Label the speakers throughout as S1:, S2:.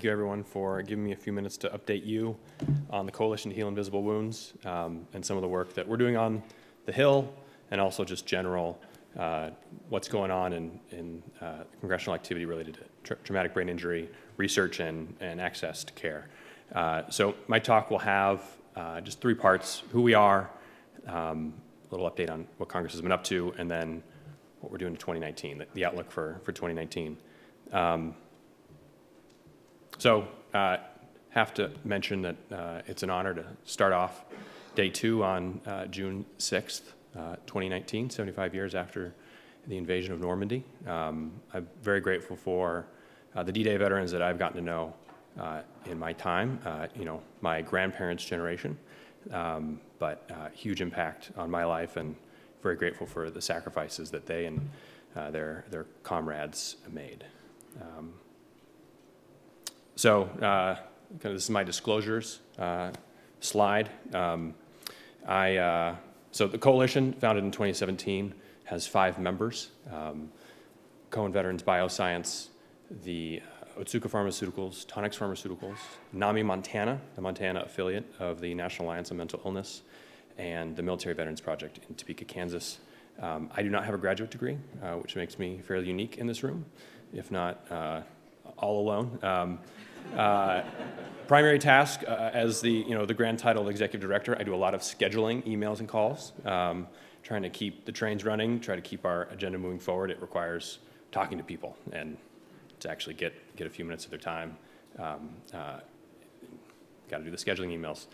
S1: thank you everyone for giving me a few minutes to update you on the Coalition to Heal Invisible Wounds and some of the work that we're doing on the Hill, and also just general what's going on in congressional activity related to traumatic brain injury research and access to care. So my talk will have just three parts: who we are, a little update on what Congress has been up to, and then what we're doing in 2019, the outlook for 2019. So have to mention that it's an honor to start off day two on June 6th, 2019, 75 years after the invasion of Normandy. I'm very grateful for the D-Day veterans that I've gotten to know in my time, my grandparents' generation, but huge impact on my life, and very grateful for the sacrifices that they and their comrades made. So this is my disclosures slide. So the coalition, founded in 2017, has 5 members: Cohen Veterans Bioscience, the Otsuka Pharmaceuticals, Tonix Pharmaceuticals, NAMI Montana, the Montana affiliate of the National Alliance on Mental Illness, and the Military Veterans Project in Topeka, Kansas. I do not have a graduate degree, which makes me fairly unique in this room, if not all alone. Primary task as the grand title of executive director, I do a lot of scheduling, emails and calls, trying to keep the trains running, try to keep our agenda moving forward. It requires talking to people, and to actually get a few minutes of their time, got to do the scheduling emails.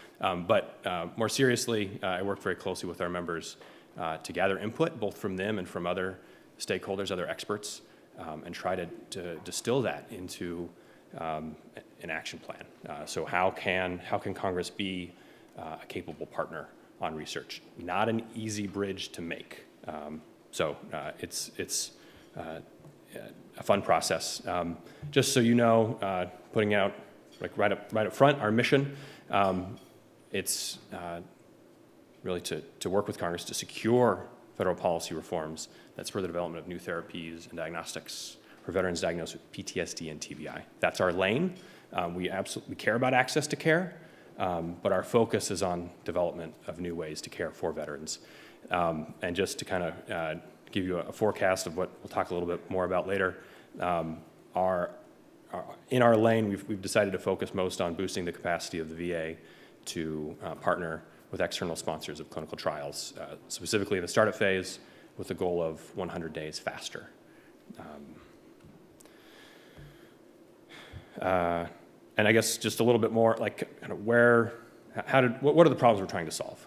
S1: But more seriously, I work very closely with our members to gather input, both from them and from other stakeholders, other experts, and try to distill that into an action plan. So how can Congress be a capable partner on research? Not an easy bridge to make. So it's a fun process. Just so you know, putting out right up front our mission. It's really to work with Congress to secure federal policy reforms that spur the development of new therapies and diagnostics for veterans diagnosed with PTSD and TBI. That's our lane. We absolutely care about access to care, but our focus is on development of new ways to care for veterans. And just to kind of give you a forecast of what we'll talk a little bit more about later, in our lane, we've decided to focus most on boosting the capacity of the VA to partner with external sponsors of clinical trials, specifically in the startup phase, with the goal of 100 days faster. And I guess just a little bit more, like kind of what are the problems we're trying to solve?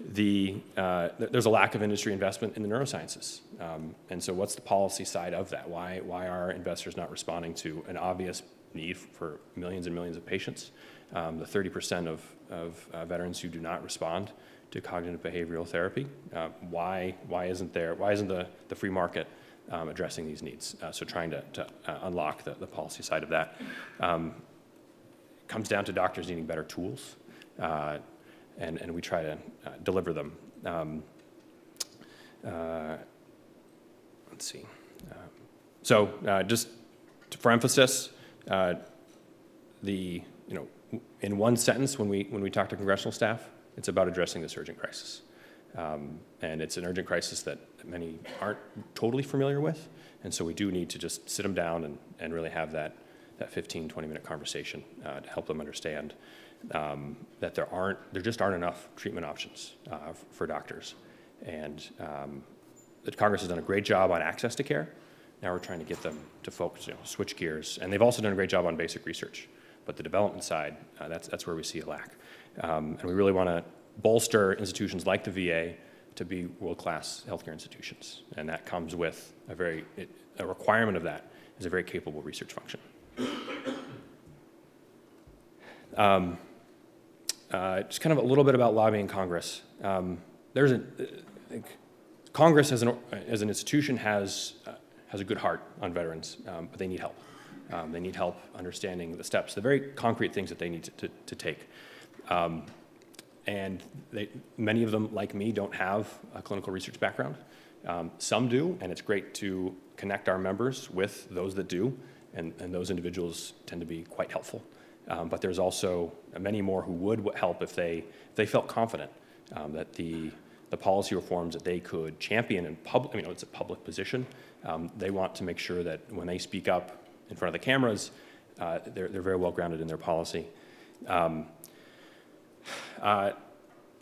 S1: There's a lack of industry investment in the neurosciences, and so what's the policy side of that? Why are investors not responding to an obvious need for millions and millions of patients? The 30% of veterans who do not respond to cognitive behavioral therapy. Why isn't the free market addressing these needs? So trying to unlock the policy side of that. Comes down to doctors needing better tools, and we try to deliver them. Let's see. Just for emphasis, in one sentence, when we talk to congressional staff, it's about addressing this urgent crisis. And it's an urgent crisis that many aren't totally familiar with, and so we do need to just sit them down and really have that 15, 20-minute conversation to help them understand that there just aren't enough treatment options for doctors. And that Congress has done a great job on access to care. Now we're trying to get them to focus, switch gears, and they've also done a great job on basic research. But the development side, that's where we see a lack. And we really want to bolster institutions like the VA to be world-class healthcare institutions, and that comes with a requirement of that is a very capable research function. Just kind of a little bit about lobbying Congress. Congress as an institution has a good heart on veterans, but they need help. They need help understanding the steps, the very concrete things that they need to take. And many of them, like me, don't have a clinical research background. Some do, and it's great to connect our members with those that do and those individuals tend to be quite helpful. But there's also many more who would help if they felt confident that the policy reforms that they could champion in public, it's a public position. They want to make sure that when they speak up in front of the cameras, they're very well grounded in their policy.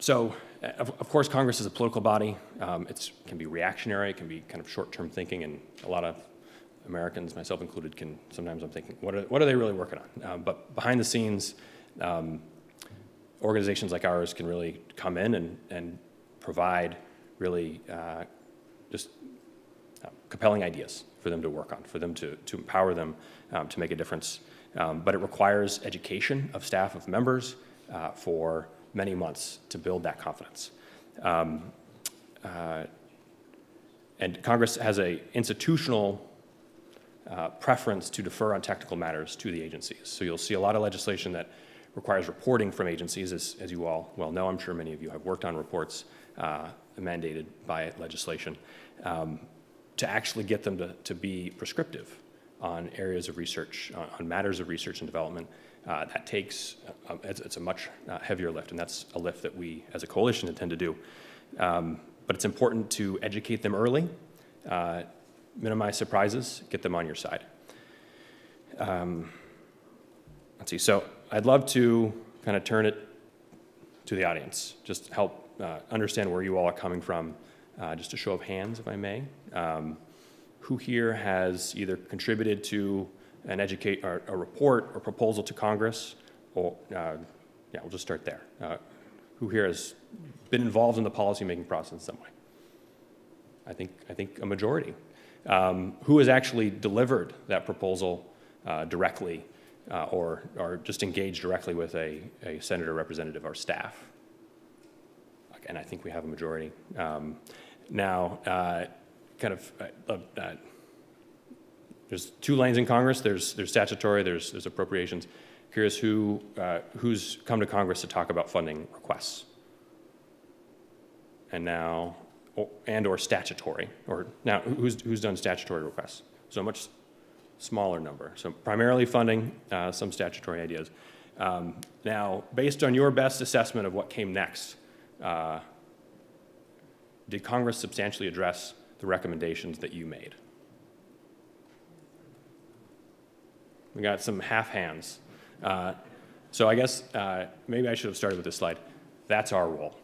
S1: So, of course, Congress is a political body. It can be reactionary, it can be kind of short-term thinking, and a lot of Americans, myself included, sometimes I'm thinking, what are they really working on? But behind the scenes, organizations like ours can really come in and provide really just compelling ideas for them to work on, for them to empower them to make a difference. But it requires education of staff, of members, for many months to build that confidence. And Congress has an institutional preference to defer on technical matters to the agencies. So you'll see a lot of legislation that requires reporting from agencies, as you all well know. I'm sure many of you have worked on reports mandated by legislation, to actually get them to be prescriptive on areas of research, on matters of research and development. That takes, it's a much heavier lift, and that's a lift that we as a coalition intend to do. But it's important to educate them early, minimize surprises, get them on your side. Let's see, so I'd love to kind of turn it to the audience, just help understand where you all are coming from. Just a show of hands, if I may. Who here has either contributed to a report or proposal to Congress, or, yeah, we'll just start there. Who here has been involved in the policymaking process in some way? I think a majority. Who has actually delivered that proposal directly, or just engaged directly with a senator, representative, or staff? And I think we have a majority. Now, there's two lanes in Congress. There's statutory, there's appropriations. Curious who's come to Congress to talk about funding requests, and now, or statutory, or now who's done statutory requests? So a much smaller number. So primarily funding, some statutory ideas. Now, based on your best assessment of what came next, did Congress substantially address the recommendations that you made? We got some half hands. So I guess maybe I should have started with this slide. That's our role.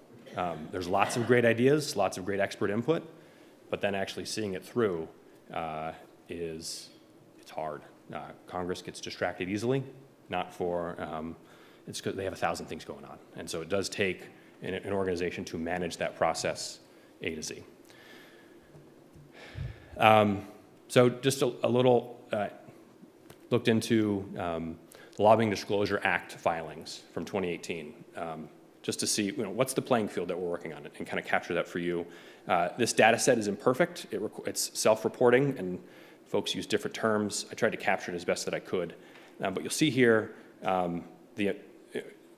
S1: There's lots of great ideas, lots of great expert input, but then actually seeing it through it's hard. Congress gets distracted easily, not for, it's because they have 1,000 things going on. And so it does take an organization to manage that process A to Z. So just a little, looked into the Lobbying Disclosure Act filings from 2018, just to see what's the playing field that we're working on and kind of capture that for you. This data set is imperfect. It's self-reporting, and folks use different terms. I tried to capture it as best that I could. But you'll see here, we're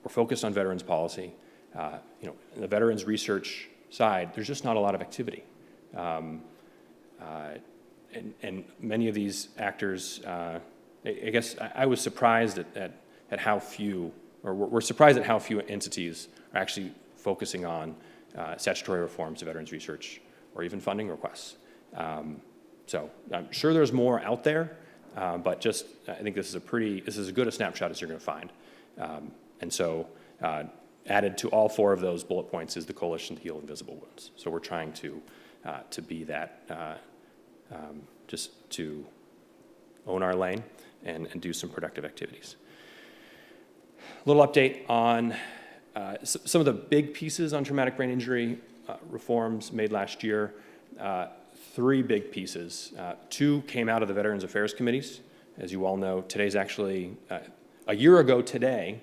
S1: focused on veterans policy. In the veterans research side, there's just not a lot of activity. And many of these actors, I guess I was surprised at how few, or we're surprised at how few entities are actually focusing on statutory reforms to veterans research or even funding requests. So I'm sure there's more out there, but just I think this is as good a snapshot as you're going to find. And so added to all four of those bullet points is the Coalition to Heal Invisible Wounds. So we're trying to be that, just to own our lane and do some productive activities. A little update on some of the big pieces on traumatic brain injury reforms made last year. 3 big pieces. 2 came out of the Veterans Affairs Committees. As you all know, today's actually, a year ago today,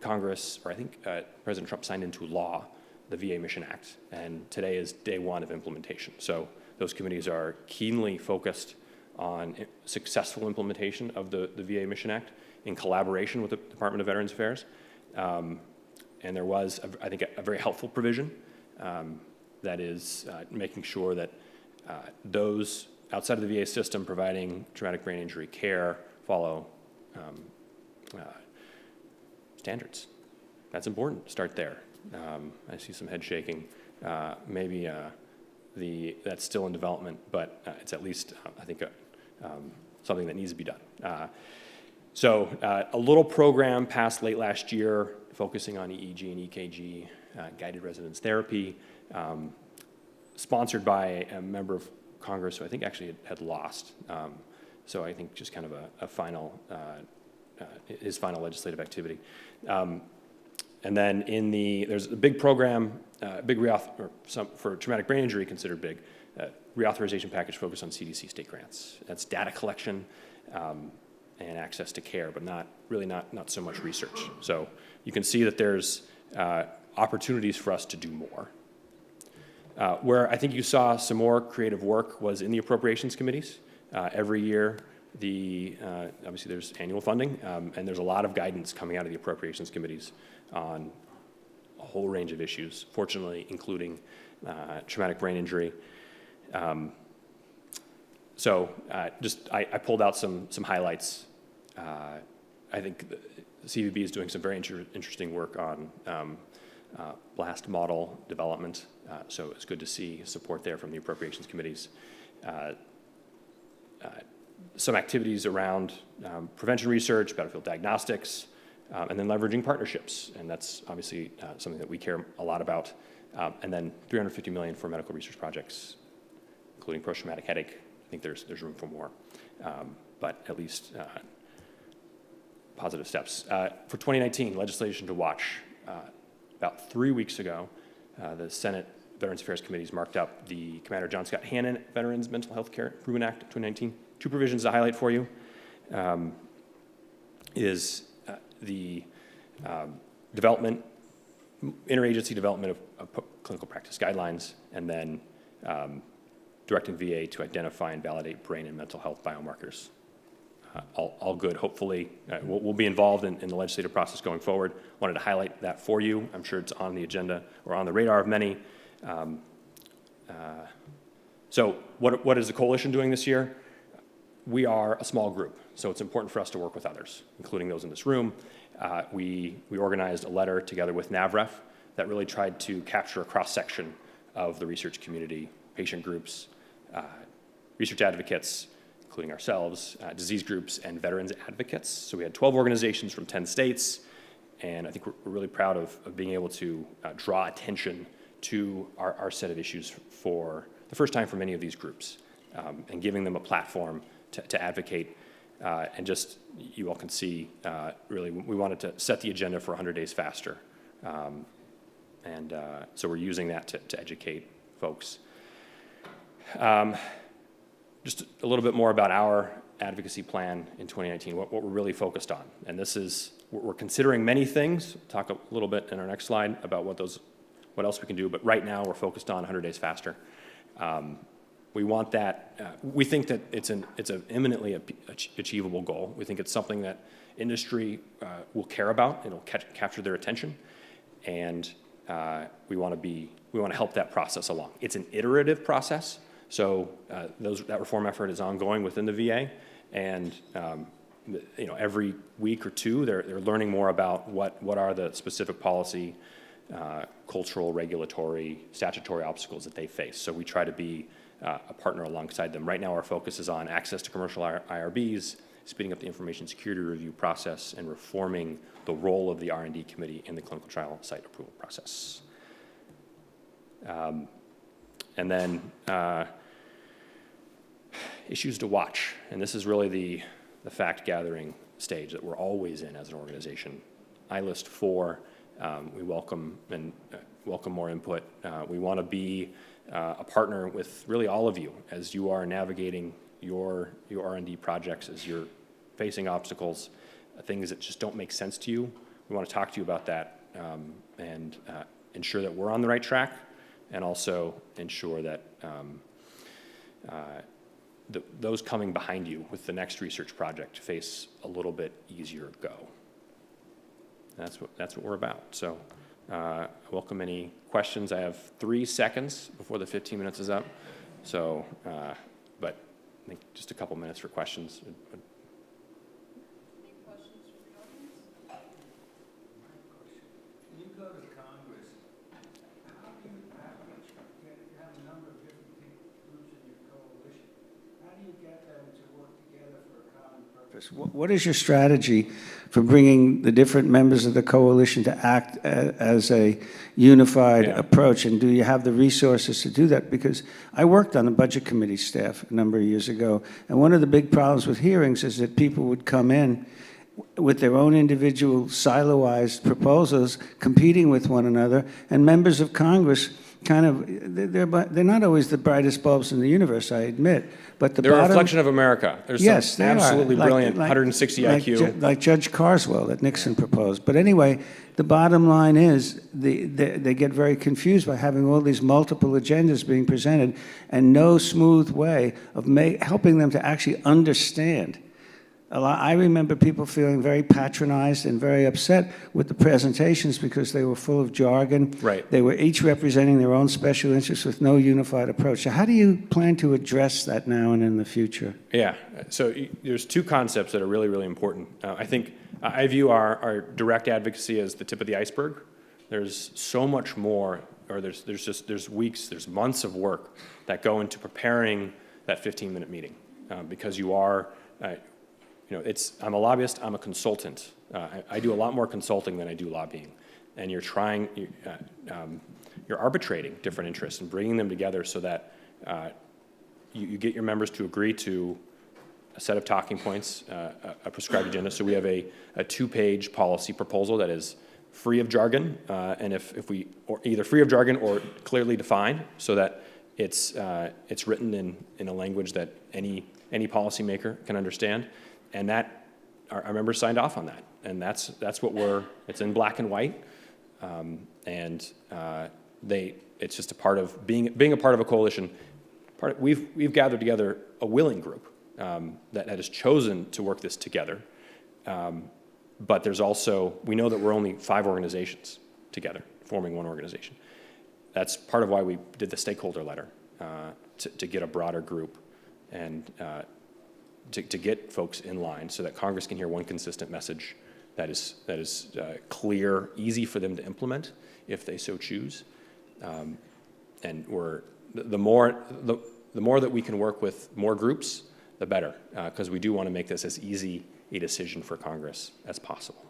S1: Congress, or I think President Trump signed into law the VA Mission Act, and today is day 1 of implementation. So those committees are keenly focused on successful implementation of the VA Mission Act in collaboration with the Department of Veterans Affairs. And there was, I think, a very helpful provision that is making sure that those outside of the VA system, providing traumatic brain injury care, follow standards. That's important. Start there. I see some head shaking. Maybe that's still in development, but it's at least, I think, something that needs to be done. So a little program passed late last year focusing on EEG and EKG, guided resonance therapy, sponsored by a member of Congress who I think actually had lost. So I think just kind of a final, his final legislative activity. And then there's a big program, for traumatic brain injury considered big, reauthorization package focused on CDC state grants. That's data collection and access to care, but not so much research. So you can see that there's opportunities for us to do more. Where I think you saw some more creative work was in the appropriations committees. Every year, obviously there's annual funding, and there's a lot of guidance coming out of the appropriations committees on a whole range of issues, fortunately including traumatic brain injury. I pulled out some highlights. I think the CVB is doing some very interesting work on blast model development, so it's good to see support there from the appropriations committees. Some activities around prevention research, battlefield diagnostics, and then leveraging partnerships, and that's obviously something that we care a lot about. And then $350 million for medical research projects, including post-traumatic headache. I think there's room for more, but at least positive steps. For 2019, legislation to watch. About 3 weeks ago, the Senate Veterans Affairs Committees marked up the Commander John Scott Hannon Veterans Mental Health Care Improvement Act of 2019. Two provisions to highlight for you is the interagency development of clinical practice guidelines, and then directing VA to identify and validate brain and mental health biomarkers. All good, hopefully. We'll be involved in the legislative process going forward. Wanted to highlight that for you. I'm sure it's on the agenda or on the radar of many. So what is the coalition doing this year? We are a small group, so it's important for us to work with others, including those in this room. We organized a letter together with NAVREF that really tried to capture a cross-section of the research community, patient groups, research advocates, including ourselves, disease groups, and veterans advocates. So we had 12 organizations from 10 states, and I think we're really proud of being able to draw attention to our set of issues for the first time for many of these groups, and giving them a platform to advocate. And just, you all can see, really, we wanted to set the agenda for 100 Days Faster. So we're using that to educate folks. Just a little bit more about our advocacy plan in 2019, what we're really focused on. And this is, we're considering many things. We'll talk a little bit in our next slide about what else we can do, but right now we're focused on 100 Days Faster. We want that, we think that it's an eminently achievable goal. We think it's something that industry will care about. It'll capture their attention, and we want to help that process along. It's an iterative process, so that reform effort is ongoing within the VA, and every week or two they're learning more about what are the specific policy, cultural, regulatory, statutory obstacles that they face. So we try to be a partner alongside them. Right now our focus is on access to commercial IRBs, speeding up the information security review process, and reforming the role of the R&D committee in the clinical trial site approval process. And then issues to watch, and this is really the fact-gathering stage that we're always in as an organization. I list 4. We welcome more input. We want to be a partner with really all of you as you are navigating your R&D projects, as you're facing obstacles, things that just don't make sense to you. We want to talk to you about that and ensure that we're on the right track, and also ensure that those coming behind you with the next research project face a little bit easier go. That's what we're about. So I welcome any questions. I have 3 seconds before the 15 minutes is up. So, but I think just a couple minutes for questions.
S2: Any questions from the audience?
S3: My question. When you go to Congress, how do you have a number of different groups in your coalition? How do you get them to work together for a common purpose? What is your strategy for bringing the different members of the coalition to act as a unified approach? And do you have the resources to do that? Because I worked on the Budget Committee staff a number of years ago, and one of the big problems with hearings is that people would come in with their own individual siloized proposals competing with one another, and members of Congress kind of, they're not always the brightest bulbs in the universe, I admit, but
S1: they're a reflection of America. There's
S3: yes,
S1: some absolutely brilliant 160 IQ.
S3: Like Judge Carswell that Nixon proposed. But anyway, the bottom line is they get very confused by having all these multiple agendas being presented and no smooth way of helping them to actually understand. I remember people feeling very patronized and very upset with the presentations because they were full of jargon.
S1: Right.
S3: They were each representing their own special interests with no unified approach. So how do you plan to address that now and in the future?
S1: Yeah, so there's two concepts that are really, really important. I think I view our direct advocacy as the tip of the iceberg. There's so much more, or there's weeks, there's months of work that go into preparing that 15-minute meeting because you are, I'm a lobbyist, I'm a consultant. I do a lot more consulting than I do lobbying. And you're arbitrating different interests and bringing them together so that you get your members to agree to a set of talking points, a prescribed agenda. So we have a 2-page policy proposal that is free of jargon, and or either free of jargon or clearly defined so that it's written in a language that any policymaker can understand. And that our members signed off on that, and that's what it's in black and white, it's just a part of being a part of a coalition. We've gathered together a willing group that has chosen to work this together, but there's also, we know that we're only 5 organizations together forming one organization. That's part of why we did the stakeholder letter to get a broader group and. To get folks in line so that Congress can hear one consistent message that is clear, easy for them to implement if they so choose. And the more that we can work with more groups, the better, because we do want to make this as easy a decision for Congress as possible.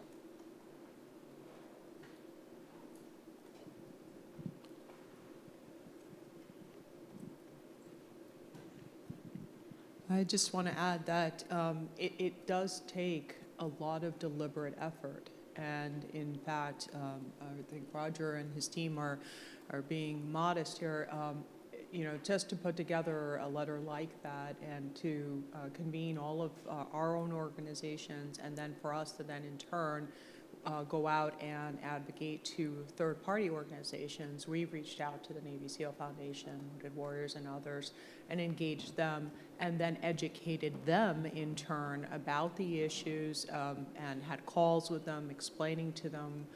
S2: I just want to add that it does take a lot of deliberate effort. And in fact, I think Roger and his team are being modest here. Just to put together a letter like that and to convene all of our own organizations, and then for us to then in turn go out and advocate to third-party organizations. We've reached out to the Navy SEAL Foundation, Good Warriors, and others, and engaged them, and then educated them in turn about the issues, and had calls with them, explaining to them,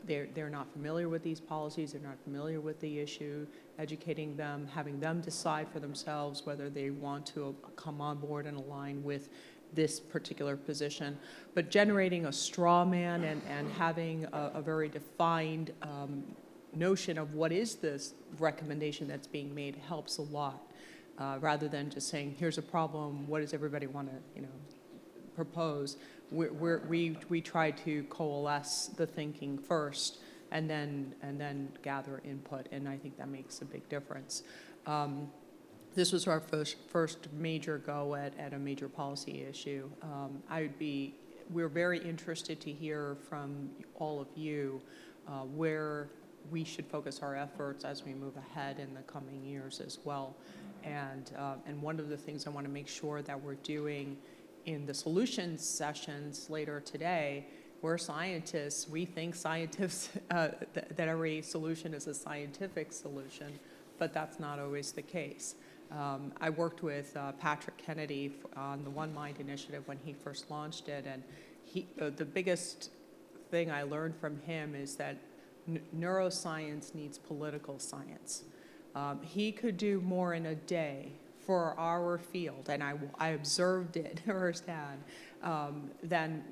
S2: they're not familiar with these policies, they're not familiar with the issue, educating them, having them decide for themselves whether they want to come on board and align with this particular position, but generating a straw man and having a very defined notion of what is this recommendation that's being made helps a lot, rather than just saying, here's a problem, what does everybody want to propose. We try to coalesce the thinking first and then gather input, and I think that makes a big difference. This was our first major go at a major policy issue. We're very interested to hear from all of you where we should focus our efforts as we move ahead in the coming years as well. And one of the things I want to make sure that we're doing in the solutions sessions later today, we're scientists. We think scientists that every solution is a scientific solution, but that's not always the case. I worked with Patrick Kennedy on the One Mind initiative when he first launched it, and the biggest thing I learned from him is that neuroscience needs political science. He could do more in a day for our field, and I observed it firsthand, then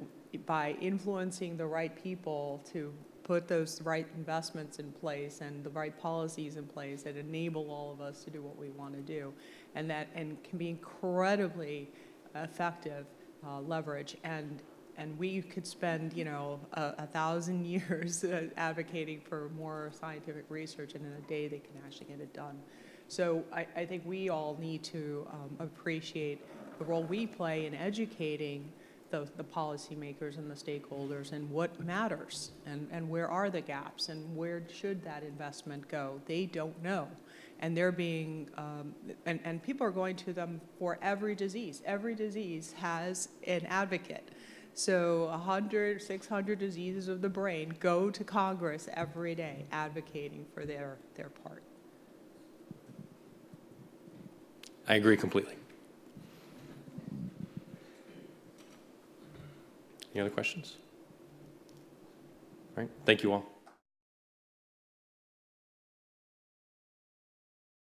S2: by influencing the right people to put those right investments in place and the right policies in place that enable all of us to do what we want to do, and can be incredibly effective leverage. And we could spend, 1,000 years advocating for more scientific research, and in a day they can actually get it done. So I think we all need to appreciate the role we play in educating the policymakers and the stakeholders and what matters and where are the gaps and where should that investment go. They don't know. And they're being, and people are going to them for every disease. Every disease has an advocate. So 100, 600 diseases of the brain go to Congress every day advocating for their part.
S1: I agree completely. Any other questions? All right, thank you all.